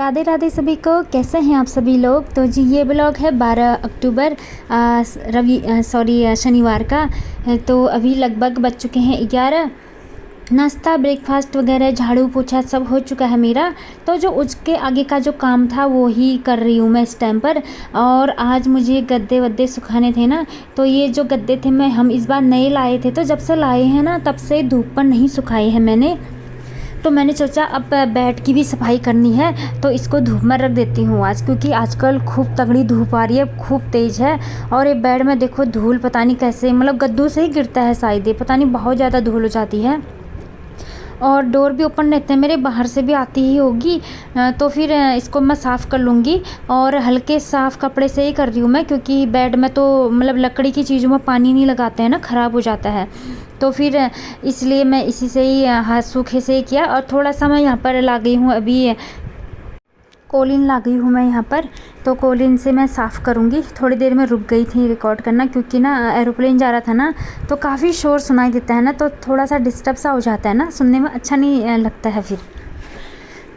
राधे राधे सभी को। कैसे हैं आप सभी लोग। तो जी ये ब्लॉग है 12 अक्टूबर शनिवार का। तो अभी लगभग बज चुके हैं 11। नाश्ता ब्रेकफास्ट वगैरह झाड़ू पोछा सब हो चुका है मेरा। तो जो उसके आगे का जो काम था वो ही कर रही हूँ मैं इस टाइम पर। और आज मुझे गद्दे वद्दे सुखाने थे ना, तो ये जो गद्दे थे हम इस बार नए लाए थे। तो जब से लाए हैं ना तब से धूप पर नहीं सुखाए हैं मैंने। तो मैंने सोचा अब बेड की भी सफाई करनी है तो इसको धूप में रख देती हूँ आज, क्योंकि आजकल खूब तगड़ी धूप आ रही है, खूब तेज़ है। और ये बेड में देखो धूल पता नहीं कैसे, मतलब गद्दू से ही गिरता है शायद, ये पता नहीं बहुत ज़्यादा धूल हो जाती है। और डोर भी ओपन रहते हैं मेरे, बाहर से भी आती ही होगी। तो फिर इसको मैं साफ़ कर लूँगी। और हल्के साफ़ कपड़े से ही कर रही हूँ मैं, क्योंकि बेड में तो मतलब लकड़ी की चीज़ों में पानी नहीं लगाते हैं ना, ख़राब हो जाता है। तो फिर इसलिए मैं इसी से ही हाथ सूखे से ही किया। और थोड़ा सा मैं यहाँ पर ला गई हूँ, अभी कोलिन ला गई हूँ मैं यहाँ पर। तो कोलिन से मैं साफ़ करूँगी। थोड़ी देर में रुक गई थी रिकॉर्ड करना, क्योंकि ना एरोप्लेन जा रहा था ना, तो काफ़ी शोर सुनाई देता है ना, तो थोड़ा सा डिस्टर्ब सा हो जाता है ना, सुनने में अच्छा नहीं लगता है फिर।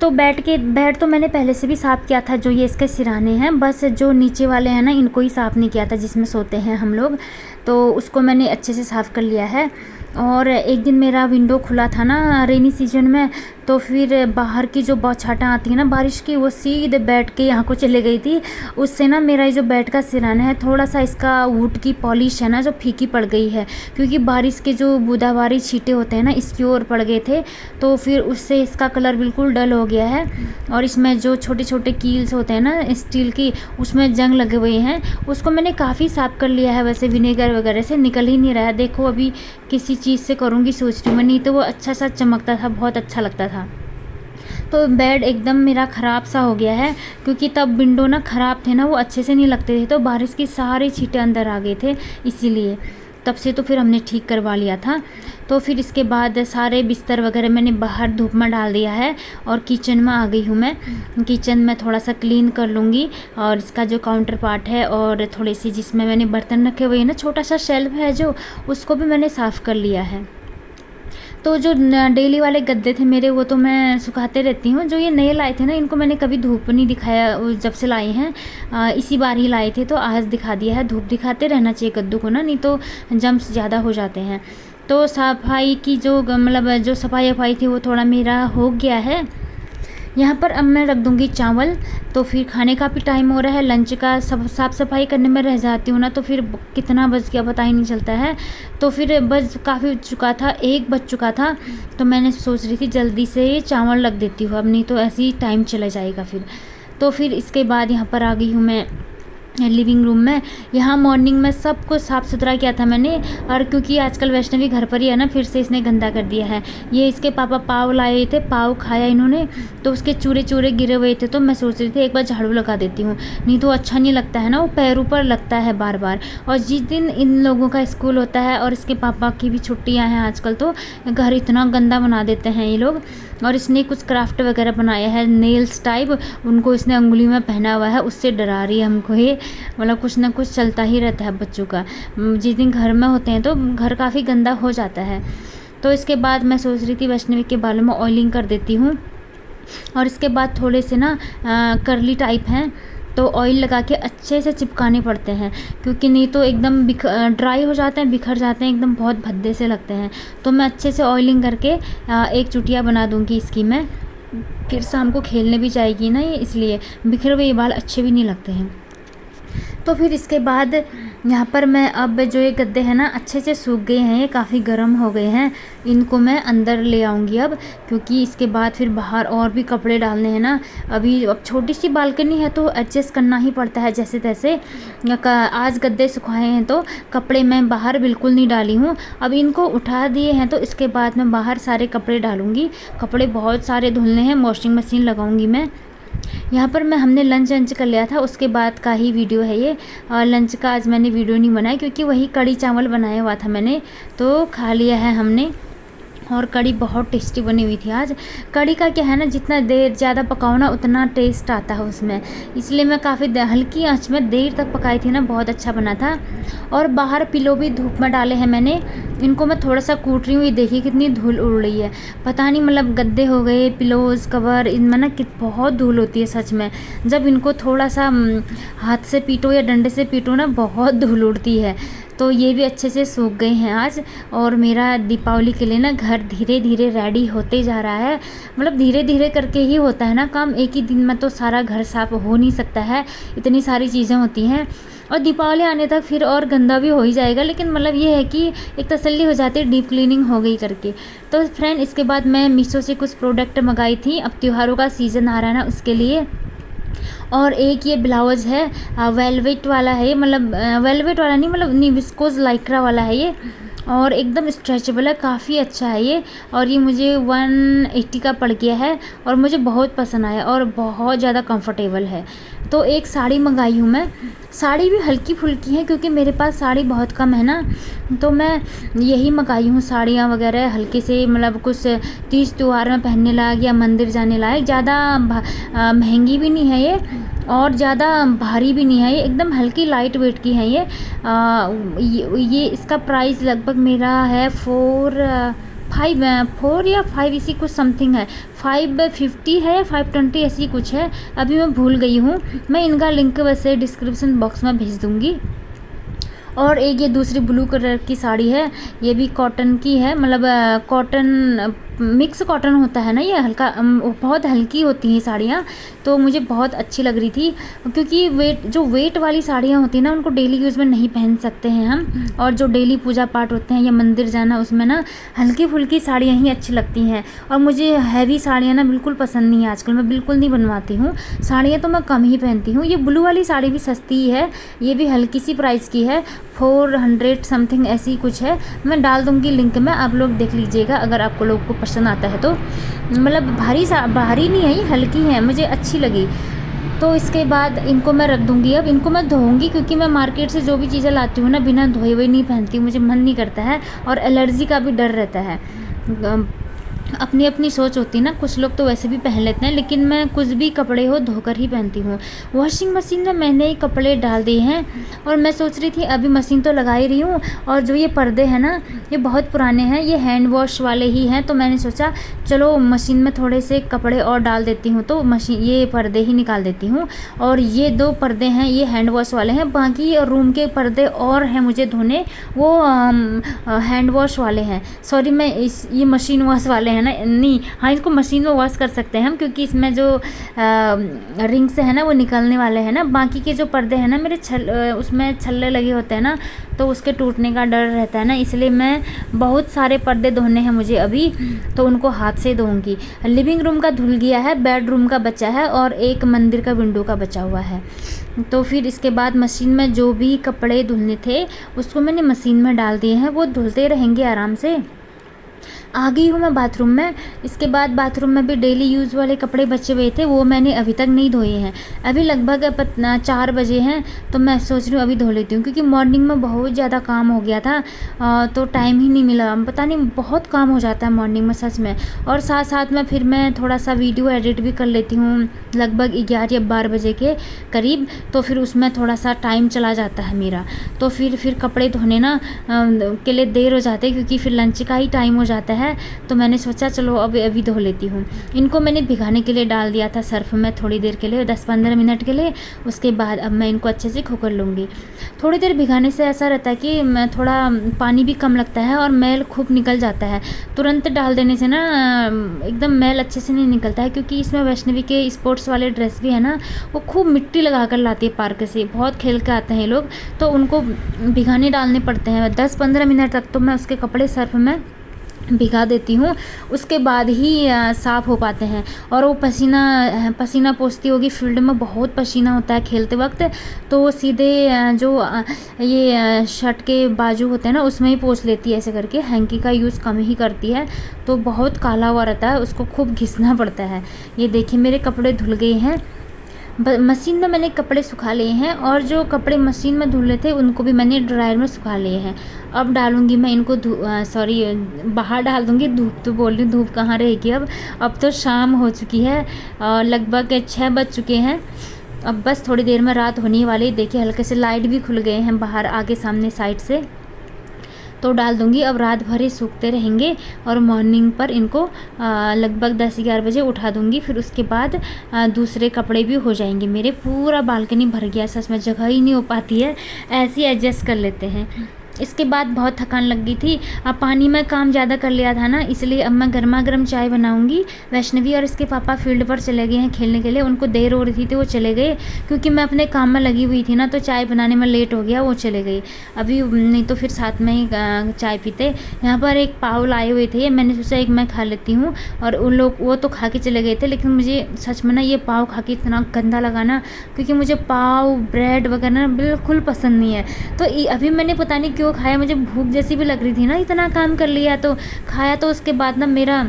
तो बेड तो मैंने पहले से भी साफ़ किया था। जो ये इसके सिराने हैं, बस जो नीचे वाले हैं ना इनको ही साफ़ नहीं किया था, जिसमें सोते हैं हम लोग, तो उसको मैंने अच्छे से साफ़ कर लिया है। और एक दिन मेरा विंडो खुला था ना रेनी सीजन में, तो फिर बाहर की जो बौछारें आती है ना बारिश की, वो सीधे बेड के यहाँ को चले गई थी। उससे ना मेरा ये जो बेड का सिराना है, थोड़ा सा इसका वुड की पॉलिश है ना जो फीकी पड़ गई है, क्योंकि बारिश के जो बूंदाबांदी छींटे होते हैं ना इसकी ओर पड़ गए थे। तो फिर उससे इसका कलर बिल्कुल डल हो गया है। और इसमें जो छोटे छोटे कील्स होते हैं ना स्टील की, उसमें जंग लगे हुए हैं। उसको मैंने काफ़ी साफ़ कर लिया है, वैसे विनेगर वगैरह से निकल ही नहीं रहा है। देखो अभी किसी चीज़ से करूँगी सोच रही हूँ मैं, नहीं तो वो अच्छा सा चमकता था, बहुत अच्छा लगता था। तो बेड एकदम मेरा ख़राब सा हो गया है, क्योंकि तब विंडो ना ख़राब थे ना, वो अच्छे से नहीं लगते थे, तो बारिश की सारे छींटे अंदर आ गए थे, इसीलिए तब से तो फिर हमने ठीक करवा लिया था। तो फिर इसके बाद सारे बिस्तर वगैरह मैंने बाहर धूप में डाल दिया है। और किचन में आ गई हूँ मैं। किचन में थोड़ा सा क्लीन कर लूँगी। और इसका जो काउंटर पार्ट है और थोड़ी सी जिसमें मैंने बर्तन रखे हुए हैं ना, छोटा सा शेल्फ है जो, उसको भी मैंने साफ़ कर लिया है। तो जो डेली वाले गद्दे थे मेरे, वो तो मैं सुखाते रहती हूँ। जो ये नए लाए थे ना, इनको मैंने कभी धूप नहीं दिखाया जब से लाए हैं। इसी बार ही लाए थे तो आज दिखा दिया है। धूप दिखाते रहना चाहिए गद्दू को ना, नहीं तो जम्स ज़्यादा हो जाते हैं। तो सफाई की जो मतलब जो सफाई वफाई थी वो थोड़ा मेरा हो गया है। यहाँ पर अब मैं रख दूँगी चावल। तो फिर खाने का भी टाइम हो रहा है, लंच का सब साफ़ सफाई करने में रह जाती हूँ ना, तो फिर कितना बज गया पता ही नहीं चलता है। तो फिर बज काफ़ी चुका था, 1 बज चुका था। तो मैंने सोच रही थी जल्दी से चावल रख देती हूँ अब, नहीं तो ऐसे ही टाइम चला जाएगा फिर। तो फिर इसके बाद यहाँ पर आ गई हूँ मैं लिविंग रूम में। यहाँ मॉर्निंग में सब कुछ साफ़ सुथरा किया था मैंने। और क्योंकि आजकल वैष्णवी घर पर ही है ना, फिर से इसने गंदा कर दिया है। ये इसके पापा पाव लाए थे, पाव खाया इन्होंने, तो उसके चूरे चूरे गिरे हुए थे। तो मैं सोच रही थी एक बार झाड़ू लगा देती हूँ, नहीं तो अच्छा नहीं लगता है ना, वो पैरों पर लगता है बार बार। और जिस दिन इन लोगों का स्कूल होता है और इसके पापा की भी छुट्टियाँ हैं आजकल, तो घर इतना गंदा बना देते हैं ये लोग। और इसने कुछ क्राफ्ट वगैरह बनाया है, नेल्स टाइप, उनको इसने उंगली में पहना हुआ है, उससे डरा रही है हमको ये। मतलब कुछ ना कुछ चलता ही रहता है बच्चों का। जिस दिन घर में होते हैं तो घर काफ़ी गंदा हो जाता है। तो इसके बाद मैं सोच रही थी वैष्णवी के बालों में ऑयलिंग कर देती हूँ। और इसके बाद थोड़े से ना करली टाइप हैं, तो ऑयल लगा के अच्छे से चिपकाने पड़ते हैं, क्योंकि नहीं तो एकदम ड्राई हो जाते हैं, बिखर जाते हैं, एकदम बहुत भद्दे से लगते हैं। तो मैं अच्छे से ऑयलिंग करके एक चुटिया बना दूँगी इसकी मैं। फिर शाम को खेलने भी जाएगी ना ये, इसलिए बिखरे हुए बाल अच्छे भी नहीं लगते हैं। तो फिर इसके बाद यहाँ पर मैं अब जो ये गद्दे हैं ना अच्छे से सूख गए हैं, ये काफ़ी गर्म हो गए हैं, इनको मैं अंदर ले आऊँगी अब, क्योंकि इसके बाद फिर बाहर और भी कपड़े डालने हैं ना। अभी अब छोटी सी बालकनी है तो एडजस्ट करना ही पड़ता है जैसे तैसे। आज गद्दे सुखाए हैं तो कपड़े मैं बाहर बिल्कुल नहीं डाली हूँ। अब इनको उठा दिए हैं तो इसके बाद मैं बाहर सारे कपड़े डालूँगी। कपड़े बहुत सारे धुलने हैं, वॉशिंग मशीन लगाऊँगी मैं। यहाँ पर हमने लंच कर लिया था, उसके बाद का ही वीडियो है ये। और लंच का आज मैंने वीडियो नहीं बनाया, क्योंकि वही कड़ी चावल बनाया हुआ था मैंने, तो खा लिया है हमने। और कड़ी बहुत टेस्टी बनी हुई थी आज। कड़ी का क्या है ना, जितना देर ज़्यादा पकाओ ना उतना टेस्ट आता है उसमें, इसलिए मैं काफ़ी हल्की आंच में देर तक पकाई थी ना, बहुत अच्छा बना था। और बाहर पिलो भी धूप में डाले हैं मैंने, इनको मैं थोड़ा सा कूट रही हूँ। ये देखिए कितनी धूल उड़ रही है, पता नहीं मतलब गद्दे हो गए, पिलोज़ कवर, इनमें ना बहुत धूल होती है सच में। जब इनको थोड़ा सा हाथ से पीटो या डंडे से पीटो ना, बहुत धूल उड़ती है। तो ये भी अच्छे से सूख गए हैं आज। और मेरा दीपावली के लिए ना घर धीरे धीरे रेडी होते जा रहा है। मतलब धीरे धीरे करके ही होता है ना काम, एक ही दिन में तो सारा घर साफ हो नहीं सकता है, इतनी सारी चीज़ें होती हैं। और दीपावली आने तक फिर और गंदा भी हो ही जाएगा, लेकिन मतलब ये है कि एक तसल्ली हो जाती है डीप क्लीनिंग हो गई करके। तो फ्रेंड, इसके बाद मैं मीशो से कुछ प्रोडक्ट मंगाई थी, अब त्योहारों का सीज़न आ रहा है ना उसके लिए। और एक ये ब्लाउज़ है वेलवेट वाला है, मतलब वेलवेट वाला नहीं, मतलब नहीं, विस्कोस लाइक्रा वाला है ये, और एकदम स्ट्रेचेबल है, काफ़ी अच्छा है ये। और ये मुझे 180 का पड़ गया है और मुझे बहुत पसंद आया और बहुत ज़्यादा कंफर्टेबल है। तो एक साड़ी मंगाई हूँ मैं, साड़ी भी हल्की फुल्की है क्योंकि मेरे पास साड़ी बहुत कम है ना, तो मैं यही मंगाई हूँ साड़ियाँ वगैरह हल्के से, मतलब कुछ तीज त्यौहार में पहनने लायक या मंदिर जाने लायक। ज़्यादा महंगी भी नहीं है ये और ज़्यादा भारी भी नहीं है, ये एकदम हल्की लाइट वेट की है ये। ये इसका प्राइस लगभग मेरा है 4 या 5 इसी कुछ समथिंग है, 550 है या 520 ऐसी कुछ है, अभी मैं भूल गई हूँ। मैं इनका लिंक वैसे डिस्क्रिप्शन बॉक्स में भेज दूँगी। और एक ये दूसरी ब्लू कलर की साड़ी है, ये भी कॉटन की है, मतलब कॉटन मिक्स कॉटन होता है ना ये, हल्का बहुत हल्की होती हैं साड़ियाँ, तो मुझे बहुत अच्छी लग रही थी। क्योंकि वेट वाली साड़ियाँ होती हैं ना, उनको डेली यूज़ में नहीं पहन सकते हैं हम, और जो डेली पूजा पाठ होते हैं या मंदिर जाना, उसमें ना हल्की फुल्की साड़ियाँ ही अच्छी लगती हैं। और मुझे हैवी साड़ियाँ ना बिल्कुल पसंद नहीं है, आजकल मैं बिल्कुल नहीं बनवाती हूँ साड़ियाँ, तो मैं कम ही पहनती हूँ। ये ब्लू वाली साड़ी भी सस्ती है, ये भी हल्की सी प्राइस की है, 400 समथिंग ऐसी कुछ है। मैं डाल दूँगी लिंक में, आप लोग देख लीजिएगा अगर आपको लोगों को पसंद आता है तो। मतलब भारी नहीं है ये, हल्की है, मुझे अच्छी लगी। तो इसके बाद इनको मैं रख दूँगी, अब इनको मैं धोऊँगी क्योंकि मैं मार्केट से जो भी चीज़ें लाती हूँ ना बिना धोए हुए नहीं पहनती, मुझे मन नहीं करता है और एलर्जी का भी डर रहता है। अपनी अपनी सोच होती है ना, कुछ लोग तो वैसे भी पहन लेते हैं, लेकिन मैं कुछ भी कपड़े हो धोकर ही पहनती हूँ। वॉशिंग मशीन में मैंने ही कपड़े डाल दिए हैं और मैं सोच रही थी अभी मशीन तो लगा ही रही हूँ, और जो ये पर्दे हैं ना ये बहुत पुराने हैं, ये हैंड वॉश वाले ही हैं, तो मैंने सोचा चलो मशीन में थोड़े से कपड़े और डाल देती हूँ, तो ये पर्दे ही निकाल देती हूँ। और ये 2 पर्दे हैं, ये हैंड वॉश वाले हैं, बाकी रूम के पर्दे और हैं मुझे धोने, वो हैंड वॉश वाले हैं। सॉरी, ये मशीन वॉश वाले हैं ना, नहीं, हाँ इसको मशीन में वॉश कर सकते हैं हम, क्योंकि इसमें जो रिंग्स है ना वो निकलने वाले हैं ना। बाकी के जो पर्दे हैं ना मेरे उसमें छल्ले लगे होते हैं ना, तो उसके टूटने का डर रहता है ना, इसलिए मैं बहुत सारे पर्दे धोने हैं मुझे अभी, तो उनको हाथ से धोऊंगी। लिविंग रूम का धुल गया है, बेडरूम का बचा है और एक मंदिर का विंडो का बचा हुआ है। तो फिर इसके बाद मशीन में जो भी कपड़े धुलने थे उसको मैंने मशीन में डाल दिए हैं, वो धुलते रहेंगे आराम से। आ गई हूँ मैं बाथरूम में। इसके बाद बाथरूम में भी डेली यूज़ वाले कपड़े बचे हुए थे, वो मैंने अभी तक नहीं धोए हैं। अभी लगभग 4 बजे हैं, तो मैं सोच रही हूँ अभी धो लेती हूँ, क्योंकि मॉर्निंग में बहुत ज़्यादा काम हो गया था, तो टाइम ही नहीं मिला। पता नहीं बहुत काम हो जाता है मॉर्निंग में सच में। और साथ साथ में फिर मैं थोड़ा सा वीडियो एडिट भी कर लेती हूँ लगभग 11 या 12 बजे के करीब, तो फिर उसमें थोड़ा सा टाइम चला जाता है मेरा। तो फिर कपड़े धोने ना के लिए देर हो जाते हैं, क्योंकि फिर लंच का ही टाइम हो जाता है। तो मैंने सोचा चलो अभी धो लेती हूँ। इनको मैंने भिगाने के लिए डाल दिया था सर्फ में थोड़ी देर के लिए, 10-15 मिनट के लिए। उसके बाद अब मैं इनको अच्छे से खोकर लूँगी। थोड़ी देर भिगाने से ऐसा रहता है कि थोड़ा पानी भी कम लगता है और मैल खूब निकल जाता है। तुरंत डाल देने से ना एकदम मैल अच्छे से नहीं निकलता है, क्योंकि इसमें वैष्णवी के स्पोर्ट्स वाले ड्रेस भी है ना, वो खूब मिट्टी लगा कर लाती है पार्क से, बहुत खेल के आते हैं लोग, तो उनको भिगाने डालने पड़ते हैं 10-15 मिनट तक। तो मैं उसके कपड़े सर्फ में भिगा देती हूँ, उसके बाद ही साफ़ हो पाते हैं। और वो पसीना पोंछती होगी, फील्ड में बहुत पसीना होता है खेलते वक्त, तो वो सीधे जो ये शर्ट के बाजू होते हैं ना उसमें ही पोंछ लेती है ऐसे करके, हैंकी का यूज़ कम ही करती है, तो बहुत काला हुआ रहता है, उसको खूब घिसना पड़ता है। ये देखिए मेरे कपड़े धुल गए हैं, मशीन में मैंने कपड़े सुखा लिए हैं, और जो कपड़े मशीन में धुले थे उनको भी मैंने ड्रायर में सुखा लिए हैं। अब डालूंगी मैं इनको बाहर डाल दूंगी। धूप तो बोल रही, धूप कहाँ रहेगी अब तो शाम हो चुकी है, लगभग 6 बज चुके हैं। अब बस थोड़ी देर में रात होने वाली। देखिए हल्के से लाइट भी खुल गए हैं बाहर आगे सामने साइड से। तो डाल दूँगी। अब रात भर ये सूखते रहेंगे और मॉर्निंग पर इनको लगभग 10-11 बजे उठा दूँगी। फिर उसके बाद दूसरे कपड़े भी हो जाएंगे मेरे। पूरा बालकनी भर गया, सच में जगह ही नहीं हो पाती है, ऐसे ही एडजस्ट कर लेते हैं। इसके बाद बहुत थकान लग गई थी। अब पानी में काम ज़्यादा कर लिया था ना, इसलिए अब मैं गर्मा गर्म चाय बनाऊंगी। वैष्णवी और इसके पापा फील्ड पर चले गए हैं खेलने के लिए। उनको देर हो रही थी तो वो चले गए, क्योंकि मैं अपने काम में लगी हुई थी ना, तो चाय बनाने में लेट हो गया, वो चले गए। अभी नहीं तो फिर साथ में ही चाय पीते। यहाँ पर एक पाव लाए हुए थे, मैंने सोचा एक मैं खा लेती हूँ, और उन लोग वो तो खा के चले गए थे। लेकिन मुझे सच में ना ये पाव खा के इतना गंदा लगा ना, क्योंकि मुझे पाव ब्रेड वगैरह ना बिल्कुल पसंद नहीं है। तो अभी मैंने पता नहीं क्यों खाया, मुझे भूख जैसी भी लग रही थी ना, इतना काम कर लिया तो खाया। तो उसके बाद ना मेरा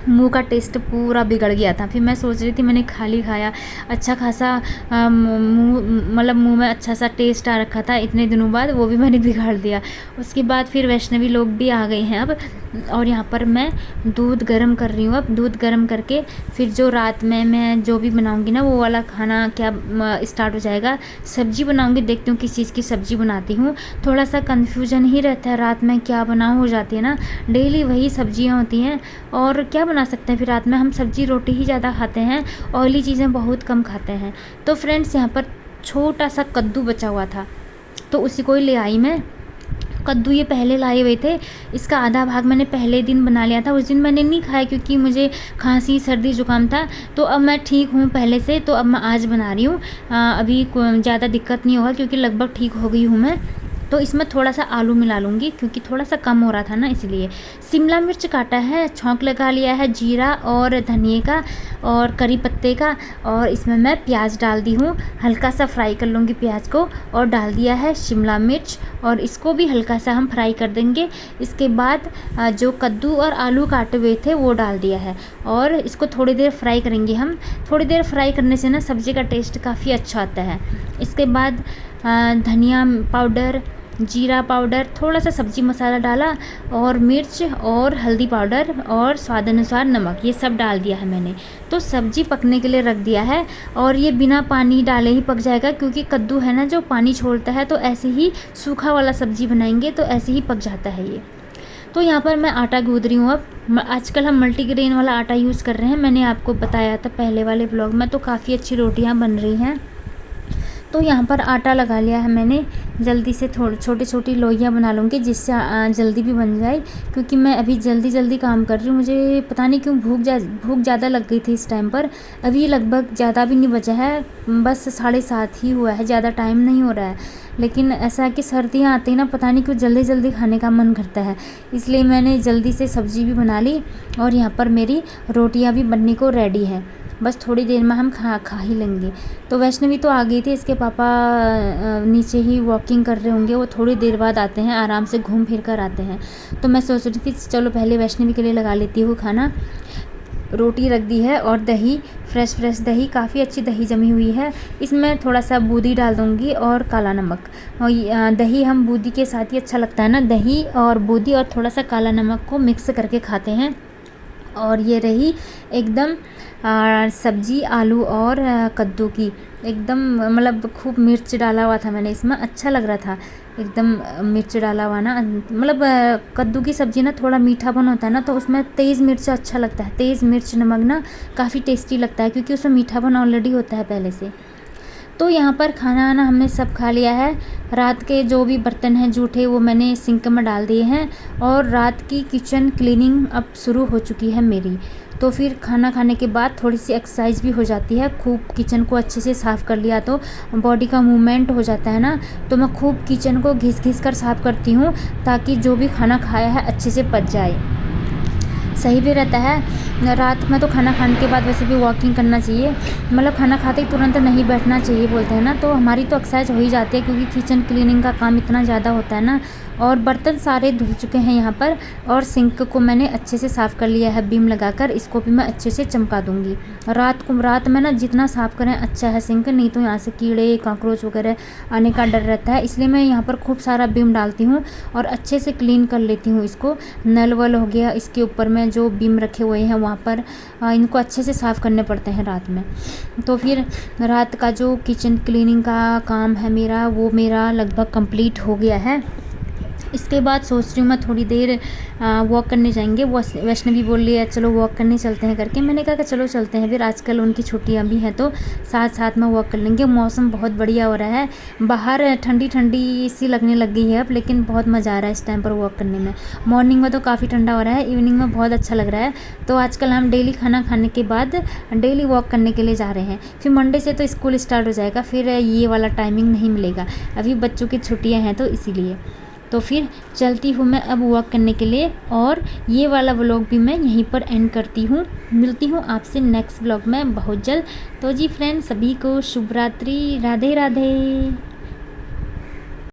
मुंह का टेस्ट पूरा बिगड़ गया था। फिर मैं सोच रही थी, मैंने खाली खाया, अच्छा खासा मतलब मुंह में अच्छा सा टेस्ट आ रखा था इतने दिनों बाद, वो भी मैंने बिगाड़ दिया। उसके बाद फिर वैष्णवी लोग भी आ गए हैं अब, और यहाँ पर मैं दूध गर्म कर रही हूँ। अब दूध गर्म करके फिर जो रात में मैं जो भी बनाऊँगी ना, वो वाला खाना क्या स्टार्ट हो जाएगा। सब्जी बनाऊँगी, देखती हूँ किस चीज़ की सब्जी बनाती हूँ। थोड़ा सा कन्फ्यूजन ही रहता है रात में क्या बनाऊँ, हो जाती है ना, डेली वही सब्जियाँ होती हैं और क्या बना सकते हैं। फिर रात में हम सब्जी रोटी ही ज़्यादा खाते हैं, ऑयली चीज़ें बहुत कम खाते हैं। तो फ्रेंड्स यहाँ पर छोटा सा कद्दू बचा हुआ था, तो उसी को ही ले आई मैं। कद्दू ये पहले लाए हुए थे, इसका आधा भाग मैंने पहले दिन बना लिया था। उस दिन मैंने नहीं खाया क्योंकि मुझे खांसी सर्दी जुकाम था, तो अब मैं ठीक हूँ पहले से, तो अब मैं आज बना रही हूँ। अभी ज़्यादा दिक्कत नहीं होगा क्योंकि लगभग ठीक हो गई हूँ मैं। तो इसमें थोड़ा सा आलू मिला लूँगी क्योंकि थोड़ा सा कम हो रहा था ना, इसलिए। शिमला मिर्च काटा है, छौंक लगा लिया है जीरा और धनिए का और करी पत्ते का, और इसमें मैं प्याज डाल दी हूँ। हल्का सा फ्राई कर लूँगी प्याज को, और डाल दिया है शिमला मिर्च, और इसको भी हल्का सा हम फ्राई कर देंगे। इसके बाद जो कद्दू और आलू काटे हुए थे वो डाल दिया है, और इसको थोड़ी देर फ्राई करेंगे हम। थोड़ी देर फ्राई करने से ना सब्ज़ी का टेस्ट काफ़ी अच्छा आता है। इसके बाद धनिया पाउडर, जीरा पाउडर, थोड़ा सा सब्ज़ी मसाला डाला, और मिर्च और हल्दी पाउडर और स्वाद अनुसार नमक, ये सब डाल दिया है मैंने। तो सब्ज़ी पकने के लिए रख दिया है, और ये बिना पानी डाले ही पक जाएगा क्योंकि कद्दू है ना जो पानी छोड़ता है, तो ऐसे ही सूखा वाला सब्ज़ी बनाएंगे तो ऐसे ही पक जाता है ये। तो यहाँ पर मैं आटा गूँथ रही हूँ। अब आजकल हम मल्टीग्रेन वाला आटा यूज़ कर रहे हैं, मैंने आपको बताया था पहले वाले ब्लॉग में। तो काफ़ी अच्छी रोटियाँ बन रही हैं। तो यहाँ पर आटा लगा लिया है मैंने, जल्दी से थोड़ी छोटी छोटी लोइयाँ बना लूँगी जिससे जल्दी भी बन जाए, क्योंकि मैं अभी जल्दी काम कर रही हूँ। मुझे पता नहीं क्यों भूख ज़्यादा लग गई थी इस टाइम पर। अभी लगभग ज़्यादा भी नहीं बचा है, बस 7:30 ही हुआ है, ज़्यादा टाइम नहीं हो रहा है। लेकिन ऐसा है कि सर्दियाँ आती हैं ना, पता नहीं क्यों जल्दी खाने का मन करता है, इसलिए मैंने जल्दी से सब्ज़ी भी बना ली, और यहाँ पर मेरी रोटियाँ भी बनने को रेडी हैं। बस थोड़ी देर में हम खा ही लेंगे। तो वैष्णवी तो आ गई थी, इसके पापा नीचे ही वॉकिंग कर रहे होंगे, वो थोड़ी देर बाद आते हैं, आराम से घूम फिर कर आते हैं। तो मैं सोच रही थी चलो पहले वैष्णवी के लिए लगा लेती हूँ खाना। रोटी रख दी है, और दही, फ्रेश दही, काफ़ी अच्छी दही जमी हुई है। इसमें थोड़ा सा बूंदी डाल दूँगी और काला नमक। और दही हम बूंदी के साथ ही अच्छा लगता है ना, दही और बूंदी और थोड़ा सा काला नमक को मिक्स करके खाते हैं। और ये रही एकदम सब्जी आलू और कद्दू की, एकदम मतलब खूब मिर्च डाला हुआ था मैंने इसमें, अच्छा लग रहा था एकदम मिर्च डाला हुआ ना। मतलब कद्दू की सब्ज़ी ना थोड़ा मीठापन होता है ना, तो उसमें तेज़ मिर्च अच्छा लगता है। तेज़ मिर्च नमक ना काफ़ी टेस्टी लगता है क्योंकि उसमें मीठापन ऑलरेडी होता है पहले से। तो यहाँ पर खाना आना हमने सब खा लिया है। रात के जो भी बर्तन हैं जूठे वो मैंने सिंक में डाल दिए हैं, और रात की किचन क्लीनिंग अब शुरू हो चुकी है मेरी। तो फिर खाना खाने के बाद थोड़ी सी एक्सरसाइज भी हो जाती है। खूब किचन को अच्छे से साफ़ कर लिया तो बॉडी का मूवमेंट हो जाता है ना, तो मैं खूब किचन को घिस कर साफ़ करती हूँ ताकि जो भी खाना खाया है अच्छे से पच जाए, सही भी रहता है। रात में तो खाना खाने के बाद वैसे भी वॉकिंग करना चाहिए, मतलब खाना खाते ही तुरंत नहीं बैठना चाहिए बोलते हैं ना, तो हमारी तो एक्सरसाइज हो ही जाती है क्योंकि किचन क्लीनिंग का काम इतना ज़्यादा होता है ना। और बर्तन सारे धुल चुके हैं यहाँ पर, और सिंक को मैंने अच्छे से साफ़ कर लिया है बीम लगाकर, इसको भी मैं अच्छे से चमका दूँगी। रात में ना जितना साफ़ करें अच्छा है सिंक, नहीं तो यहाँ से कीड़े कॉकरोच वगैरह आने का डर रहता है, इसलिए मैं यहाँ पर खूब सारा बीम डालती हूँ और अच्छे से क्लीन कर लेती हूँ इसको। नल वल हो गया, इसके ऊपर में जो बीम रखे हुए हैं वहाँ पर इनको अच्छे से साफ़ करने पड़ते हैं रात में। तो फिर रात का जो किचन क्लीनिंग का काम है मेरा, वो मेरा लगभग कंप्लीट हो गया है। इसके बाद सोच रही हूँ मैं थोड़ी देर वॉक करने जाएंगे। वैष्णवी बोल रही है चलो वॉक करने चलते हैं करके। मैंने कहा कि चलो चलते हैं, फिर आजकल उनकी छुट्टियाँ भी हैं तो साथ साथ में वॉक कर लेंगे। मौसम बहुत बढ़िया हो रहा है, बाहर ठंडी ठंडी सी लगने लग गई है अब, लेकिन बहुत मज़ा आ रहा है इस टाइम पर वॉक करने में। मॉर्निंग में तो काफ़ी ठंडा हो रहा है, इवनिंग में बहुत अच्छा लग रहा है। तो आजकल हम डेली खाना खाने के बाद डेली वॉक करने के लिए जा रहे हैं। फिर मंडे से तो स्कूल स्टार्ट हो जाएगा, फिर ये वाला टाइमिंग नहीं मिलेगा, अभी बच्चों की छुट्टियाँ हैं तो इसीलिए। तो फिर चलती हूँ मैं अब वॉक करने के लिए, और ये वाला व्लॉग भी मैं यहीं पर एंड करती हूँ। मिलती हूँ आपसे नेक्स्ट व्लॉग में बहुत जल्द। तो जी फ्रेंड्स, सभी को शुभ रात्रि, राधे राधे।